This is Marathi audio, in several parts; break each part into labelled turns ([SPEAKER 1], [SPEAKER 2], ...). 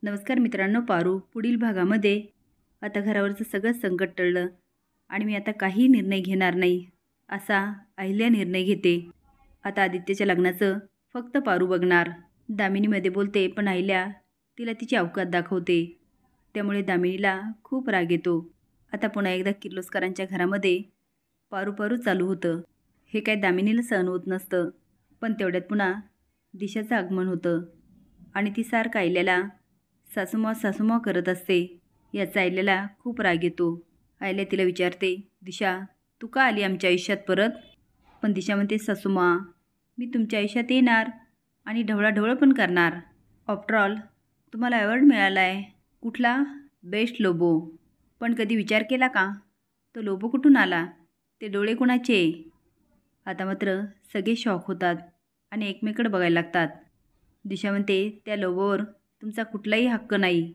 [SPEAKER 1] नमस्कार मित्रांनो, पारू पुढील भागामध्ये आता घरावरचं सगळं संकट टळलं आणि मी आता काही निर्णय घेणार नाही असा अहिल्या निर्णय घेते। आता आदित्यच्या लग्नाचं फक्त पारू बघणार। दामिनीमध्ये बोलते, पण अहिल्या तिला तिची अवकात दाखवते। त्यामुळे दामिनीला खूप राग येतो। आता पुन्हा एकदा किर्लोस्करांच्या घरामध्ये पारू पारू चालू होतं। हे काय दामिनीला सहन होत नसतं, पण तेवढ्यात पुन्हा दिशाचं आगमन होतं आणि ती सारखं अहिल्याला सासूमा करत असते। याचा अहिल्याला खूप राग येतो। अहिल्या तिला विचारते, दिशा तू का आली आमच्या आयुष्यात परत? पण दिशा म्हणते, सासूमा मी तुमच्या आयुष्यात येणार आणि ढवळाढवळ पण करणार। आफ्टर ऑल तुम्हाला अवॉर्ड मिळाला आहे, कुठला? बेस्ट लोबो। पण कधी विचार केला का तो लोबो कुठून आला? ते डोळे कुणाचे? आता मात्र सगळे शॉक होतात आणि एकमेकडे बघायला लागतात। दिशा म्हणते, त्या लोबोवर तुमचा कुठलाही हक्क नाही,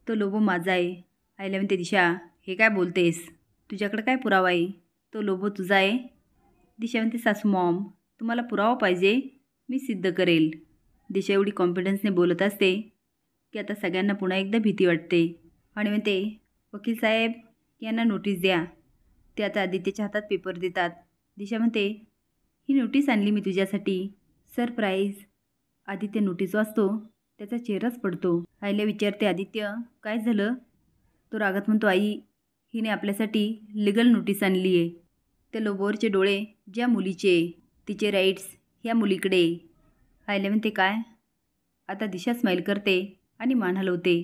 [SPEAKER 1] तो लोबो माझा आहे। अहिल्या म्हणते, दिशा हे काय बोलतेस? तुझ्याकडे काय पुरावा आहे? तो लोबो तुझा आहे? दिशा म्हणते, सासू मॉम तुम्हाला पुरावा पाहिजे, मी सिद्ध करेल। दिशा एवढी कॉन्फिडन्सने बोलत असते की आता सगळ्यांना पुन्हा एकदा भीती वाटते आणि म्हणते, वकील साहेब यांना नोटीस द्या। ते आता आदित्यच्या हातात पेपर देतात। दिशा म्हणते, ही नोटीस आणली मी तुझ्यासाठी, सरप्राईज। आदित्य नोटीस वाचतो, त्याचा चेहराच पडतो। अहिल्या विचारते, आदित्य काय झालं? तो रागात म्हणतो, आई हिने आपल्यासाठी लीगल नोटीस आणली आहे। त्या लोबोवरचे डोळे ज्या मुलीचे, तिचे राईट्स ह्या मुलीकडे। अहिल्या म्हणते, काय? आता दिशा स्माईल करते आणि मान हलवते,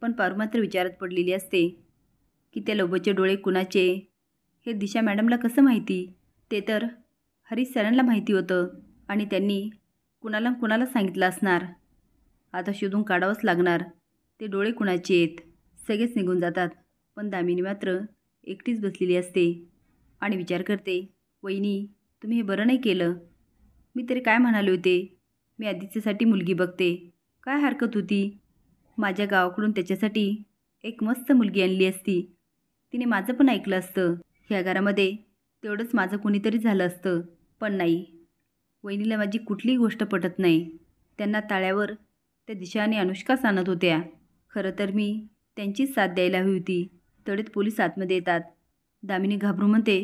[SPEAKER 1] पण पारू मात्र विचारात पडलेली असते की त्या लोबोचे डोळे कुणाचे हे दिशा मॅडमला कसं माहिती? ते तर हरीश सरांना माहिती होतं आणि त्यांनी कुणाला सांगितलं असणार। आता शोधून काढावंच लागणार ते डोळे कुणाचे आहेत। सगळेच निघून जातात, पण दामिनी मात्र एकटीच बसलेली असते आणि विचार करते, वहिनी तुम्ही हे बरं नाही केलं। मी तरी काय म्हणाले होते, मी आदित्यसाठी मुलगी बघते, काय हरकत होती? माझ्या गावाकडून त्याच्यासाठी एक मस्त मुलगी आणली असती, तिने माझं पण ऐकलं असतं, ह्या घरामध्ये तेवढंच माझं कोणीतरी झालं असतं। पण नाही, वहिनीला माझी कुठलीही गोष्ट पटत नाही। त्यांना ताळ्यावर त्या दिशा आणि अनुष्काच आणत होत्या। खरं तर मी त्यांचीच साथ द्यायला हवी होती। तेवढ्यात पोलीस आतमध्ये येतात। दामिनी घाबरून म्हणते,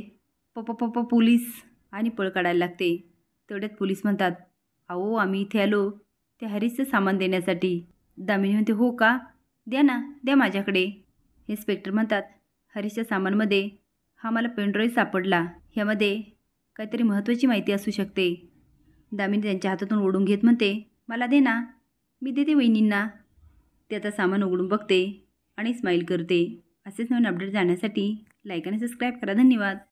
[SPEAKER 1] पप्पा पोलीस, आणि पळ काढायला लागते। तेवढ्यात पोलीस म्हणतात, अहो आम्ही इथे आलो त्या हरीशचं सामान देण्यासाठी। दामिनी म्हणते, हो का? द्या ना, द्या माझ्याकडे। इन्स्पेक्टर म्हणतात, हरीशच्या सामानमध्ये हा मला पेनड्राईव्ह सापडला, ह्यामध्ये काहीतरी महत्त्वाची माहिती असू शकते। दामिनी त्यांच्या हातातून ओढून घेत म्हणते, मला दे ना, मी देते वहिनींना। ते आता सामान उघडून बघते आणि स्माईल करते। असेच नवीन अपडेट जाण्यासाठी लाईक आणि सबस्क्राईब करा। धन्यवाद।